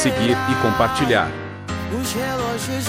seguir e compartilhar.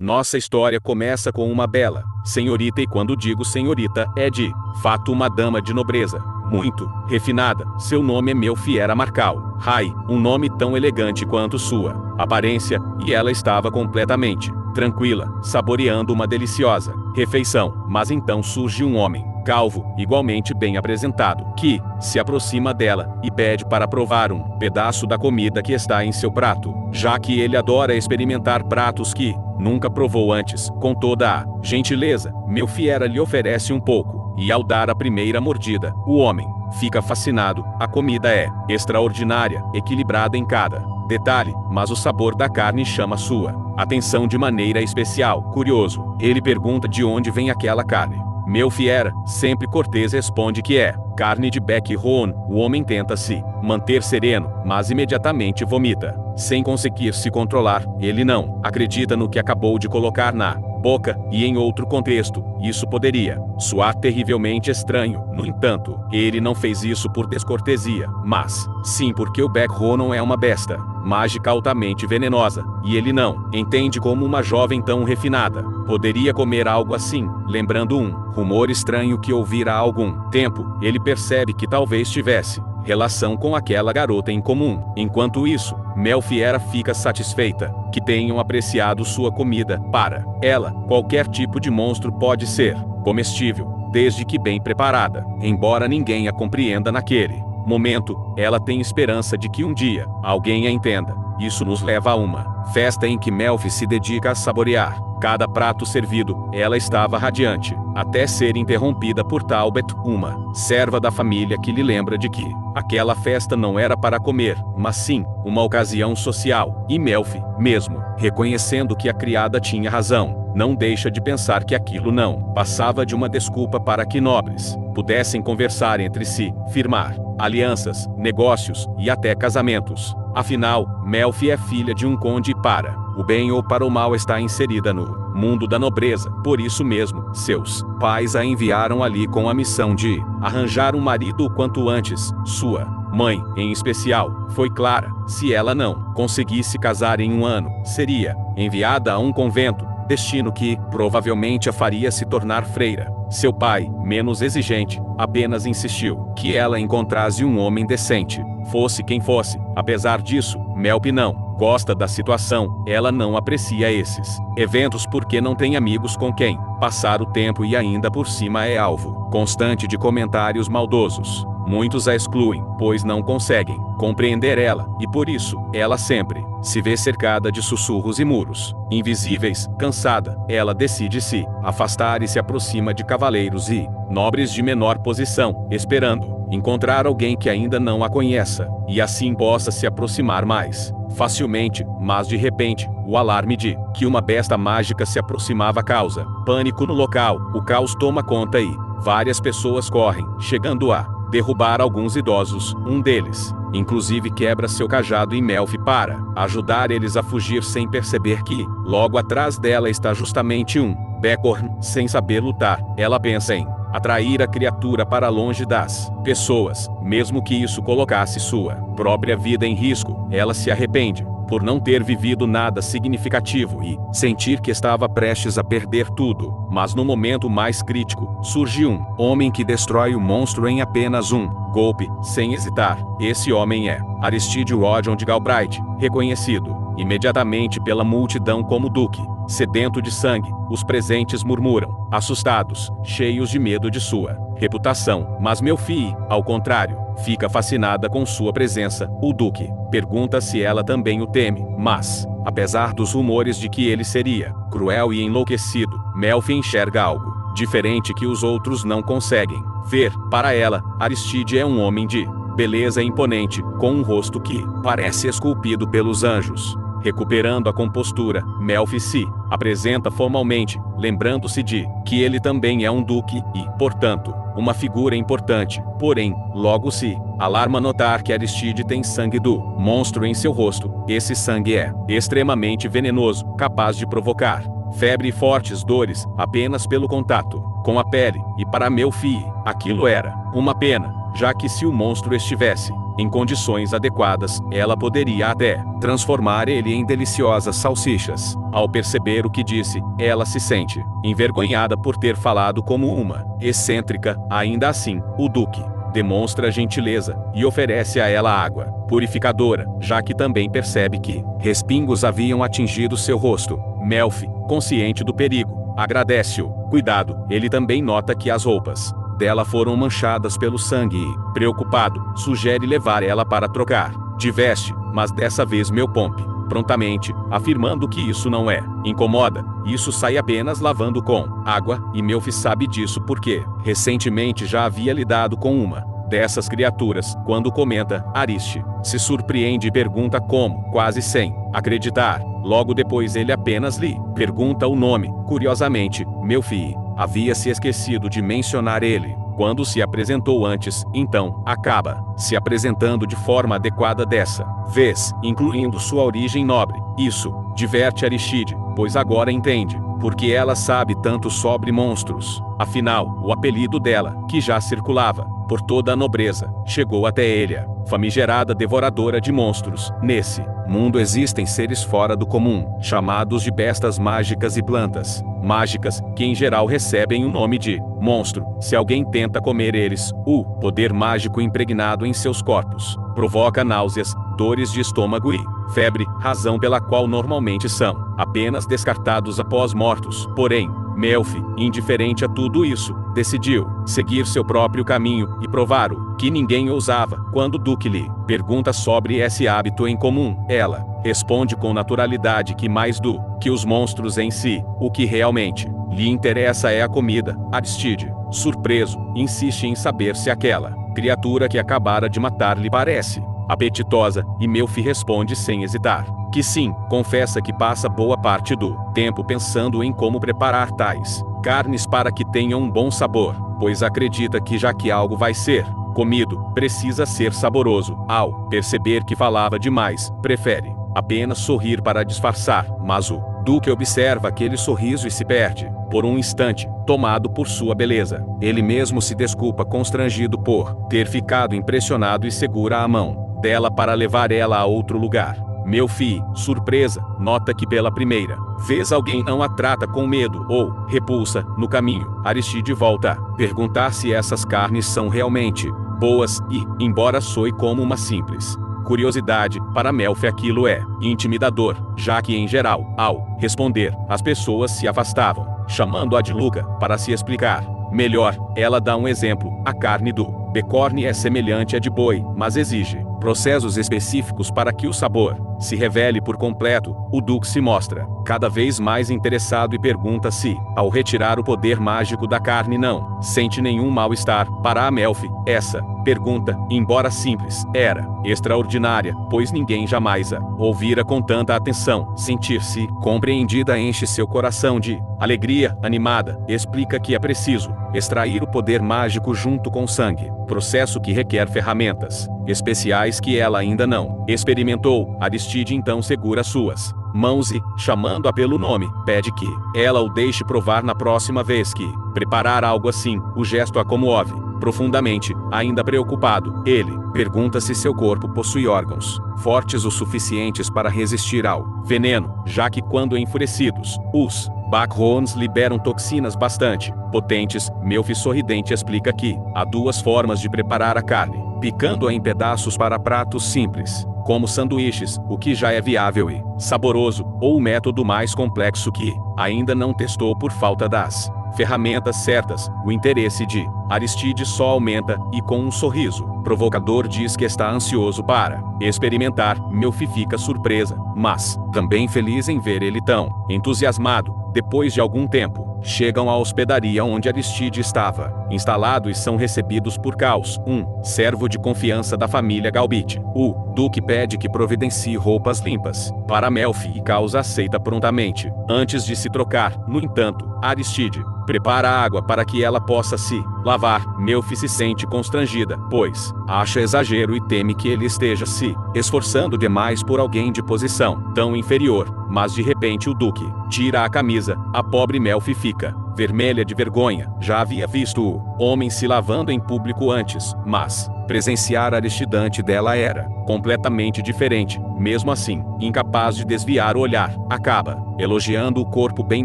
Nossa história começa com uma bela senhorita, e quando digo senhorita, é de fato uma dama de nobreza, muito refinada. Seu nome é Melfiera Marcal. Ai, um nome tão elegante quanto sua aparência, e ela estava completamente tranquila, saboreando uma deliciosa refeição. Mas então surge um homem calvo, igualmente bem apresentado, que se aproxima dela e pede para provar um pedaço da comida que está em seu prato, já que ele adora experimentar pratos que nunca provou antes. Com toda a gentileza, Melfiera lhe oferece um pouco, e ao dar a primeira mordida, o homem fica fascinado. A comida é extraordinária, equilibrada em cada detalhe, mas o sabor da carne chama sua atenção de maneira especial. Curioso, ele pergunta de onde vem aquela carne. Melfiera, sempre cortês, responde que é carne de Backhorn. O homem tenta se manter sereno, mas imediatamente vomita, sem conseguir se controlar. Ele não acredita no que acabou de colocar na boca, e em outro contexto, isso poderia soar terrivelmente estranho. No entanto, ele não fez isso por descortesia, mas sim porque o Backhorn é uma besta mágica altamente venenosa, e ele não entende como uma jovem tão refinada poderia comer algo assim. Lembrando um rumor estranho que ouvira há algum tempo, ele percebe que talvez tivesse relação com aquela garota em comum. Enquanto isso, Melfiera fica satisfeita que tenham apreciado sua comida. Para ela, qualquer tipo de monstro pode ser comestível, desde que bem preparada. Embora ninguém a compreenda naquele momento, ela tem esperança de que um dia alguém a entenda. Isso nos leva a uma festa em que Melfi se dedica a saborear cada prato servido. Ela estava radiante, até ser interrompida por Talbot, uma serva da família, que lhe lembra de que aquela festa não era para comer, mas sim uma ocasião social. E Melfi, mesmo reconhecendo que a criada tinha razão, não deixa de pensar que aquilo não passava de uma desculpa para que nobres pudessem conversar entre si, firmar alianças, negócios e até casamentos. Afinal, Melfi é filha de um conde e, para o bem ou para o mal, está inserida no mundo da nobreza. Por isso mesmo, seus pais a enviaram ali com a missão de arranjar um marido o quanto antes. Sua mãe, em especial, foi clara: se ela não conseguisse casar em um ano, seria enviada a um convento, destino que provavelmente a faria se tornar freira. Seu pai, menos exigente, apenas insistiu que ela encontrasse um homem decente, fosse quem fosse. Apesar disso, Melfi não gosta da situação. Ela não aprecia esses eventos porque não tem amigos com quem passar o tempo, e ainda por cima é alvo constante de comentários maldosos. Muitos a excluem, pois não conseguem compreender ela, e por isso, ela sempre se vê cercada de sussurros e muros invisíveis. Cansada, ela decide se afastar e se aproxima de cavaleiros e nobres de menor posição, esperando encontrar alguém que ainda não a conheça, e assim possa se aproximar mais facilmente. Mas de repente, o alarme de que uma besta mágica se aproximava causa pânico no local. O caos toma conta e várias pessoas correm, chegando a derrubar alguns idosos. Um deles, inclusive, quebra seu cajado em Melfi para ajudar eles a fugir, sem perceber que logo atrás dela está justamente um Backhorn. Sem saber lutar, ela pensa em atrair a criatura para longe das pessoas, mesmo que isso colocasse sua própria vida em risco. Ela se arrepende por não ter vivido nada significativo e sentir que estava prestes a perder tudo. Mas no momento mais crítico, surge um homem que destrói o monstro em apenas um golpe, sem hesitar. Esse homem é Aristide Rodon de Galbraith, reconhecido imediatamente pela multidão como Duque sedento de sangue. Os presentes murmuram, assustados, cheios de medo de sua reputação. Mas Melfi, ao contrário, fica fascinada com sua presença. O Duque pergunta se ela também o teme, mas, apesar dos rumores de que ele seria cruel e enlouquecido, Melfi enxerga algo diferente que os outros não conseguem ver. Para ela, Aristide é um homem de beleza imponente, com um rosto que parece esculpido pelos anjos. Recuperando a compostura, Melfi se apresenta formalmente, lembrando-se de que ele também é um duque e, portanto, uma figura importante. Porém, logo se alarma notar que Aristide tem sangue do monstro em seu rosto. Esse sangue é extremamente venenoso, capaz de provocar febre e fortes dores, apenas pelo contato com a pele, e para Melfi, aquilo era uma pena, já que se o monstro estivesse em condições adequadas, ela poderia até transformar ele em deliciosas salsichas. Ao perceber o que disse, ela se sente envergonhada por ter falado como uma excêntrica. Ainda assim, o Duque demonstra gentileza e oferece a ela água purificadora, já que também percebe que respingos haviam atingido seu rosto. Melfi, consciente do perigo, agradece-o cuidado. Ele também nota que as roupas dela foram manchadas pelo sangue e, preocupado, sugere levar ela para trocar de veste, mas dessa vez Melpompe, prontamente, afirmando que isso não é incomoda, isso sai apenas lavando com água, e Melfi sabe disso porque recentemente já havia lidado com uma dessas criaturas. Quando comenta, Ariste se surpreende e pergunta como, quase sem acreditar. Logo depois ele apenas lhe pergunta o nome. Curiosamente, Melfi havia se esquecido de mencionar ele quando se apresentou antes, então acaba se apresentando de forma adequada dessa vez, incluindo sua origem nobre. Isso diverte Aristide, pois agora entende porque ela sabe tanto sobre monstros. Afinal, o apelido dela, que já circulava por toda a nobreza, chegou até ele, a famigerada devoradora de monstros. Nesse mundo existem seres fora do comum, chamados de bestas mágicas e plantas mágicas, que em geral recebem o nome de monstro. Se alguém tenta comer eles, o poder mágico impregnado em seus corpos provoca náuseas, dores de estômago e febre, razão pela qual normalmente são apenas descartados após mortos. Porém, Melfi, indiferente a tudo isso, decidiu seguir seu próprio caminho e provar o que ninguém ousava. Quando Duque lhe pergunta sobre esse hábito em comum, ela responde com naturalidade que mais do que os monstros em si, o que realmente lhe interessa é a comida. Aristide, surpreso, insiste em saber se aquela criatura que acabara de matar lhe parece apetitosa, e Melfi responde sem hesitar que sim. Confessa que passa boa parte do tempo pensando em como preparar tais carnes para que tenham um bom sabor, pois acredita que já que algo vai ser comido, precisa ser saboroso. Ao perceber que falava demais, prefere apenas sorrir para disfarçar, mas o Duque observa aquele sorriso e se perde por um instante, tomado por sua beleza. Ele mesmo se desculpa constrangido por ter ficado impressionado e segura a mão dela para levar ela a outro lugar. Melfi, surpresa, nota que pela primeira vez alguém não a trata com medo ou repulsa no caminho. Aristide volta a perguntar se essas carnes são realmente boas e, embora soe como uma simples curiosidade, para Melfi aquilo é intimidador, já que em geral, ao responder, as pessoas se afastavam, chamando-a de Luca para se explicar melhor. Ela dá um exemplo: a carne do becorne é semelhante à de boi, mas exige processos específicos para que o sabor se revele por completo. O Duque se mostra cada vez mais interessado e pergunta se, ao retirar o poder mágico da carne, não sente nenhum mal-estar. Para a Melfi, essa pergunta, embora simples, era extraordinária, pois ninguém jamais a ouvira com tanta atenção. Sentir-se compreendida enche seu coração de alegria. Animada, explica que é preciso extrair o poder mágico junto com o sangue, processo que requer ferramentas especiais que ela ainda não experimentou. Aristide então segura suas mãos e, chamando-a pelo nome, pede que ela o deixe provar na próxima vez que preparar algo assim. O gesto a comove profundamente. Ainda preocupado, ele pergunta se seu corpo possui órgãos fortes o suficientes para resistir ao veneno, já que quando enfurecidos, os Backrooms liberam toxinas bastante potentes. Melfi sorridente explica que há duas formas de preparar a carne: picando-a em pedaços para pratos simples, como sanduíches, o que já é viável e saboroso, ou o método mais complexo que ainda não testou por falta das ferramentas certas. O interesse de Aristide só aumenta e, com um sorriso provocador, diz que está ansioso para experimentar. Melfi fica surpresa, mas também feliz em ver ele tão entusiasmado. Depois de algum tempo, chegam à hospedaria onde Aristide estava instalado e são recebidos por Caos, um servo de confiança da família Galbit. O Duque pede que providencie roupas limpas para Melfi e Caos aceita prontamente. Antes de se trocar, no entanto, Aristide prepara a água para que ela possa se lavar. Melfi se sente constrangida, pois acha exagero e teme que ele esteja se esforçando demais por alguém de posição tão inferior. mas de repente o duque tira a camisa, a pobre Melfi fica vermelha de vergonha. Já havia visto o homem se lavando em público antes, mas presenciar Aristide diante dela era completamente diferente. Mesmo assim, incapaz de desviar o olhar, acaba elogiando o corpo bem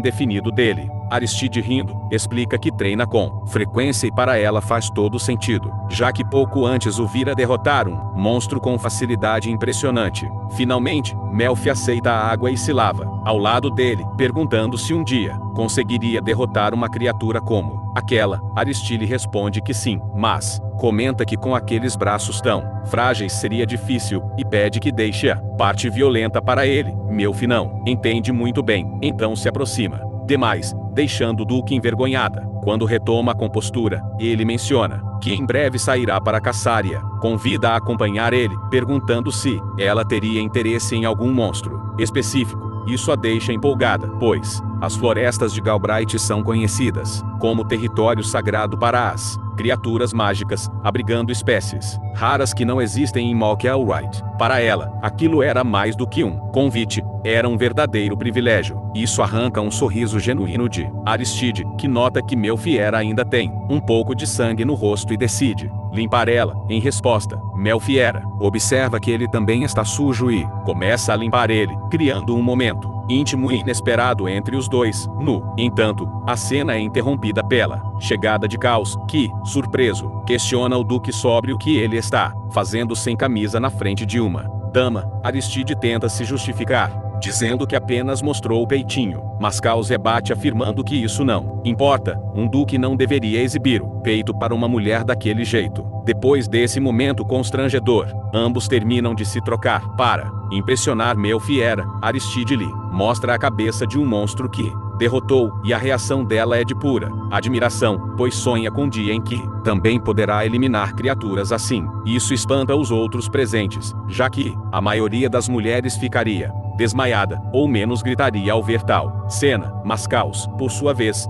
definido dele. Aristide, rindo, explica que treina com frequência e para ela faz todo sentido, já que pouco antes o vira derrotar um monstro com facilidade impressionante. Finalmente, Melfi aceita a água e se lava ao lado dele, perguntando se um dia conseguiria derrotar uma criatura como aquela. Aristide responde que sim, mas comenta que com aqueles braços tão frágeis seria difícil, e pede que deixe a parte violenta para ele. Melfi não entende muito bem, então se aproxima demais, deixando o duque envergonhada. Quando retoma a compostura, ele menciona que em breve sairá para Cassária. Convida a acompanhar ele, perguntando se ela teria interesse em algum monstro específico. Isso a deixa empolgada, pois as florestas de Galbraith são conhecidas como território sagrado para as criaturas mágicas, abrigando espécies raras que não existem em Malk Elwright. Para ela, aquilo era mais do que um convite, era um verdadeiro privilégio. Isso arranca um sorriso genuíno de Aristide, que nota que Melfi ainda tem um pouco de sangue no rosto e decide limpar ela. Em resposta, Melfi observa que ele também está sujo e começa a limpar ele, criando um momento íntimo e inesperado entre os dois. No entanto, a cena é interrompida pela chegada de Caos, que, surpreso, questiona o duque sobre o que ele está fazendo sem camisa na frente de uma dama. Aristide tenta se justificar, dizendo que apenas mostrou o peitinho, mas Caos rebate afirmando que isso não importa, um duque não deveria exibir o peito para uma mulher daquele jeito. Depois desse momento constrangedor, ambos terminam de se trocar. Para impressionar Melfi, Aristide lhe mostra a cabeça de um monstro que derrotou, e a reação dela é de pura admiração, pois sonha com o dia em que também poderá eliminar criaturas assim. Isso espanta os outros presentes, já que a maioria das mulheres ficaria desmaiada, ou menos gritaria ao ver tal cena. Mas Caos, por sua vez,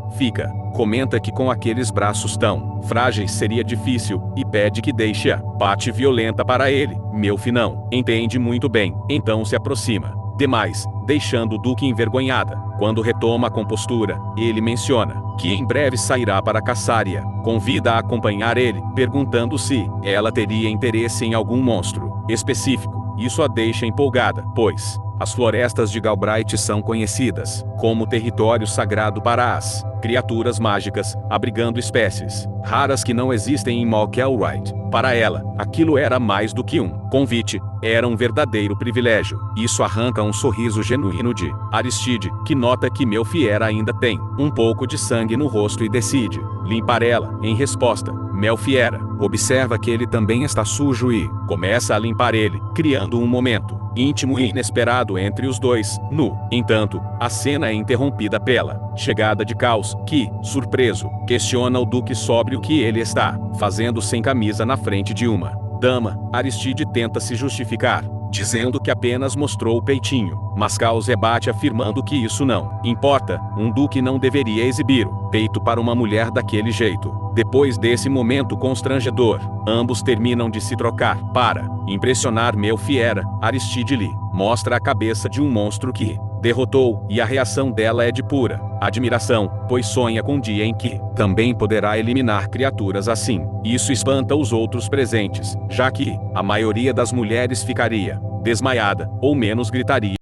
comenta que com aqueles braços tão frágeis seria difícil, e pede que deixe a parte violenta para ele. Melfi não entende muito bem, então se aproxima demais, deixando o duque envergonhada. Quando retoma a compostura, ele menciona que em breve sairá para Cassária. Convida a acompanhar ele, perguntando se ela teria interesse em algum monstro específico. Isso a deixa empolgada, pois as florestas de Galbraith são conhecidas como território sagrado para as criaturas mágicas, abrigando espécies raras que não existem em Malk Elwright. Para ela, aquilo era mais do que um convite, era um verdadeiro privilégio. Isso arranca um sorriso genuíno de Aristide, que nota que Melfi ainda tem um pouco de sangue no rosto e decide limpar ela. Em resposta, Melfi observa que ele também está sujo e começa a limpar ele, criando um momento íntimo e inesperado entre os dois. No entanto, a cena é interrompida pela chegada de Caos, que, surpreso, questiona o duque sobre o que ele está fazendo sem camisa na frente de uma dama. Aristide tenta se justificar, dizendo que apenas mostrou o peitinho, mas Caos rebate afirmando que isso não importa, um duque não deveria exibir o peito para uma mulher daquele jeito. Depois desse momento constrangedor, ambos terminam de se trocar. Para impressionar Melfi, Aristide lhe mostra a cabeça de um monstro que derrotou, e a reação dela é de pura admiração, pois sonha com um dia em que também poderá eliminar criaturas assim. Isso espanta os outros presentes, já que a maioria das mulheres ficaria desmaiada, ou menos gritaria